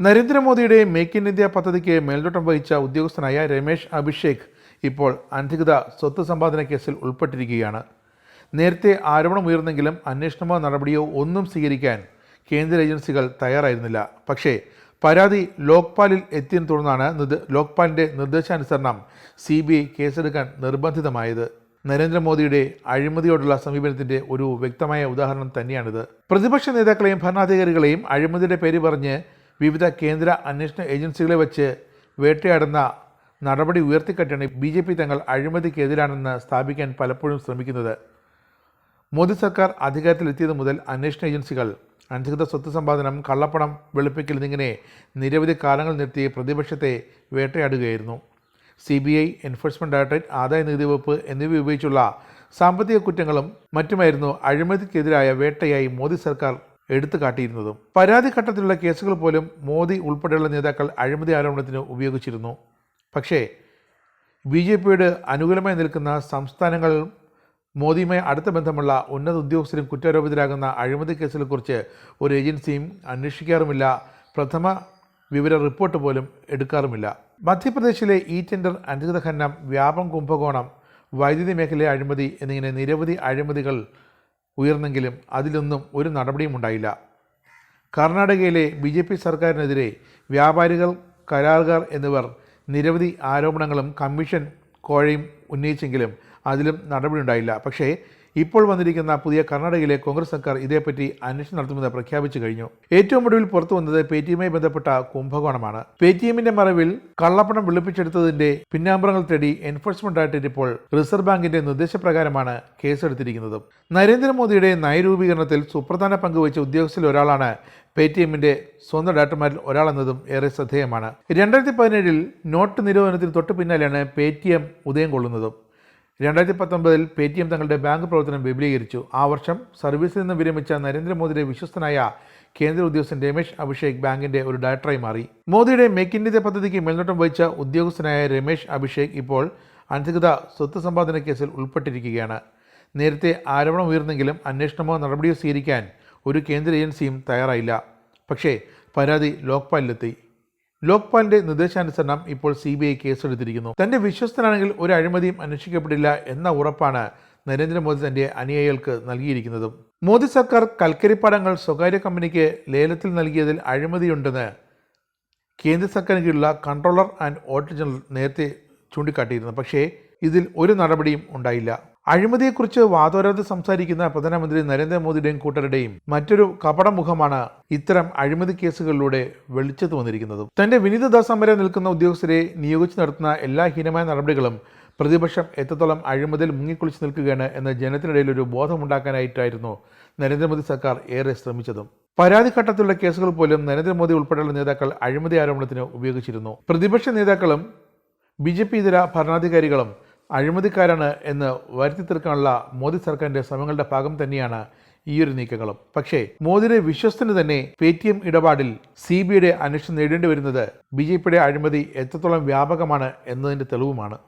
നരേന്ദ്രമോദിയുടെ make in India പദ്ധതിക്ക് മേൽനോട്ടം വഹിച്ച ഉദ്യോഗസ്ഥനായ രമേശ് അഭിഷേക് ഇപ്പോൾ അനധികൃത സ്വത്ത് സമ്പാദന കേസിൽ ഉൾപ്പെട്ടിരിക്കുകയാണ്. നേരത്തെ ആരോപണമുയർന്നെങ്കിലും അന്വേഷണമോ നടപടിയോ ഒന്നും സ്വീകരിക്കാൻ കേന്ദ്ര ഏജൻസികൾ തയ്യാറായിരുന്നില്ല. പക്ഷേ പരാതി ലോക്പാലിൽ എത്തിയതിനെ തുടർന്നാണ് ലോക്പാലിൻ്റെ നിർദ്ദേശാനുസരണം CBI കേസെടുക്കാൻ നിർബന്ധിതമായത്. നരേന്ദ്രമോദിയുടെ അഴിമതിയോടുള്ള സമീപനത്തിൻ്റെ ഒരു വ്യക്തമായ ഉദാഹരണം തന്നെയാണിത്. പ്രതിപക്ഷ നേതാക്കളെയും ഭരണാധികാരികളെയും അഴിമതിയുടെ പേര് പറഞ്ഞ് വിവിധ കേന്ദ്ര അന്വേഷണ ഏജൻസികളെ വച്ച് വേട്ടയാടുന്ന നടപടി ഉയർത്തിക്കാട്ടിയാണ് BJP തങ്ങൾ അഴിമതിക്കെതിരാണെന്ന് സ്ഥാപിക്കാൻ പലപ്പോഴും ശ്രമിക്കുന്നത്. മോദി സർക്കാർ അധികാരത്തിലെത്തിയത് മുതൽ അന്വേഷണ ഏജൻസികൾ അനധികൃത സ്വത്ത് സമ്പാദനം, കള്ളപ്പണം വെളുപ്പിക്കൽ എന്നിങ്ങനെ നിരവധി കാലങ്ങൾ നിർത്തി പ്രതിപക്ഷത്തെ വേട്ടയാടുകയായിരുന്നു. CBI, എൻഫോഴ്സ്മെൻറ്റ് ഡയറക്ടറേറ്റ്, ആദായ നികുതി വകുപ്പ് എന്നിവ ഉപയോഗിച്ചുള്ള സാമ്പത്തിക കുറ്റങ്ങളും മറ്റുമായിരുന്നു അഴിമതിക്കെതിരായ വേട്ടയായി മോദി സർക്കാർ എടുത്തു കാട്ടിയിരുന്നതും. പരാതി ഘട്ടത്തിലുള്ള കേസുകൾ പോലും മോദി ഉൾപ്പെടെയുള്ള നേതാക്കൾ അഴിമതി ആരോപണത്തിന് ഉപയോഗിച്ചിരുന്നു. പക്ഷേ BJPയോട് അനുകൂലമായി നിൽക്കുന്ന സംസ്ഥാനങ്ങൾ മോദിയുമായി അടുത്ത ബന്ധമുള്ള ഉന്നത ഉദ്യോഗസ്ഥരും കുറ്റാരോപിതരാകുന്ന അഴിമതി കേസുകളെക്കുറിച്ച് ഒരു ഏജൻസിയും അന്വേഷിക്കാറുമില്ല, പ്രഥമ വിവര റിപ്പോർട്ട് പോലും എടുക്കാറുമില്ല. മധ്യപ്രദേശിലെ ടെൻഡർ, അനധികൃത ഖനനം, വ്യാപം കുംഭകോണം, വൈദ്യുതി മേഖലയിലെ അഴിമതി എന്നിങ്ങനെ നിരവധി അഴിമതികൾ ഉയർന്നെങ്കിലും അതിലൊന്നും ഒരു നടപടിയും ഉണ്ടായില്ല. കർണാടകയിലെ BJP സർക്കാരിനെതിരെ വ്യാപാരികൾ, കരാറുകാർ എന്നിവർ നിരവധി ആരോപണങ്ങളും കമ്മീഷൻ കോഴയും ഉന്നയിച്ചെങ്കിലും അതിലും നടപടി ഉണ്ടായില്ല. പക്ഷേ ഇപ്പോൾ വന്നിരിക്കുന്ന പുതിയ കർണാടകയിലെ കോൺഗ്രസ് സർക്കാർ ഇതേപ്പറ്റി അന്വേഷണം നടത്തുമെന്ന് പ്രഖ്യാപിച്ചു കഴിഞ്ഞു. ഏറ്റവും ഒടുവിൽ പുറത്തു വന്നത് പേടിഎമ്മുമായി ബന്ധപ്പെട്ട കുംഭകോണമാണ്. പേടിഎമ്മിന്റെ മറവിൽ കള്ളപ്പണം വെളുപ്പിച്ചെടുത്തതിന്റെ പിന്നാമ്പുറങ്ങൾ തേടി എൻഫോഴ്സ്മെന്റ് ഡയറക്ടറേറ്റ് ഇപ്പോൾ റിസർവ് ബാങ്കിന്റെ നിർദ്ദേശപ്രകാരമാണ് കേസെടുത്തിരിക്കുന്നത്. നരേന്ദ്രമോദിയുടെ നയരൂപീകരണത്തിൽ സുപ്രധാന പങ്കുവഹിച്ച ഉദ്യോഗസ്ഥരിൽ ഒരാളാണ് പേടിഎമ്മിന്റെ സ്വന്തം ഡയറക്ടർമാരിൽ ഒരാളെന്നതും ഏറെ ശ്രദ്ധേയമാണ്. 2017 നോട്ട് നിരോധനത്തിന് തൊട്ടു പിന്നാലെയാണ് പേടിഎം ഉദയം കൊള്ളുന്നതും. 2019 പേടിഎം തങ്ങളുടെ ബാങ്ക് പ്രവർത്തനം വിപുലീകരിച്ചു. ആ വർഷം സർവീസിൽ നിന്ന് വിരമിച്ച നരേന്ദ്രമോദിയുടെ വിശ്വസ്തനായ കേന്ദ്ര ഉദ്യോഗസ്ഥൻ രമേശ് അഭിഷേക് ബാങ്കിന്റെ ഒരു ഡയറക്ടറായി മാറി. മോദിയുടെ മേക്ക് ഇൻ ഇന്ത്യ പദ്ധതിക്ക് മേൽനോട്ടം വഹിച്ച ഉദ്യോഗസ്ഥനായ രമേശ് അഭിഷേക് ഇപ്പോൾ അനധികൃത സ്വത്ത് സമ്പാദന കേസിൽ ഉൾപ്പെട്ടിരിക്കുകയാണ്. നേരത്തെ ആരോപണം ഉയർന്നെങ്കിലും അന്വേഷണമോ നടപടിയോ സ്വീകരിക്കാൻ ഒരു കേന്ദ്ര ഏജൻസിയും തയ്യാറായില്ല. പക്ഷേ പരാതി ലോക്പാലിലെത്തി. ലോക്പാലിന്റെ നിർദ്ദേശാനുസരണം ഇപ്പോൾ CBI കേസെടുത്തിരിക്കുന്നു. തന്റെ വിശ്വസ്തനാണെങ്കിൽ ഒരു അഴിമതിയും അന്വേഷിക്കപ്പെടില്ല എന്ന ഉറപ്പാണ് നരേന്ദ്രമോദി തന്റെ അനുയായികൾക്ക് നൽകിയിരിക്കുന്നതും. മോദി സർക്കാർ കൽക്കരിപ്പാടങ്ങൾ സ്വകാര്യ കമ്പനിക്ക് ലേലത്തിൽ നൽകിയതിൽ അഴിമതിയുണ്ടെന്ന് കേന്ദ്ര സർക്കാരിന് കീഴിലുള്ള കൺട്രോളർ ആൻഡ് ഓഡിറ്റർ ജനറൽ നേരത്തെ ചൂണ്ടിക്കാട്ടിയിരുന്നു. പക്ഷേ ഇതിൽ ഒരു നടപടിയും ഉണ്ടായില്ല. അഴിമതിയെക്കുറിച്ച് വാതോരാതെ സംസാരിക്കുന്ന പ്രധാനമന്ത്രി നരേന്ദ്രമോദിയുടെയും കൂട്ടരുടെയും മറ്റൊരു കപടമുഖമാണ് ഇത്തരം അഴിമതി കേസുകളിലൂടെ വെളിച്ചത്ത് വന്നിരിക്കുന്നത്. തന്റെ വിനീതദാസം വരെ നിൽക്കുന്ന ഉദ്യോഗസ്ഥരെ നിയോഗിച്ച് നടത്തുന്ന എല്ലാ ഹീനമായ നടപടികളും പ്രതിപക്ഷം എത്രത്തോളം അഴിമതിയിൽ മുങ്ങിക്കുളിച്ച് നിൽക്കുകയാണ് എന്ന് ജനത്തിനിടയിൽ ഒരു ബോധമുണ്ടാക്കാനായിട്ടായിരുന്നു നരേന്ദ്രമോദി സർക്കാർ ഏറെ ശ്രമിച്ചതും. പരാതി ഘട്ടത്തിലുള്ള കേസുകൾ പോലും നരേന്ദ്രമോദി ഉൾപ്പെടെയുള്ള നേതാക്കൾ അഴിമതി ആരോപണത്തിന് ഉപയോഗിച്ചിരുന്നു. പ്രതിപക്ഷ നേതാക്കളും BJP ഇതര ഭരണാധികാരികളും അഴിമതിക്കാരാണ് എന്ന് വരുത്തി തീർക്കാനുള്ള മോദി സർക്കാരിന്റെ ശ്രമങ്ങളുടെ ഭാഗം തന്നെയാണ് ഈയൊരു നീക്കങ്ങളും. പക്ഷേ മോദിയുടെ വിശ്വസ്തന് തന്നെ പേടിഎം ഇടപാടിൽ CBIയുടെ അന്വേഷണം നേടേണ്ടി വരുന്നത് BJPയുടെ അഴിമതി എത്രത്തോളം വ്യാപകമാണ് എന്നതിൻ്റെ തെളിവുമാണ്.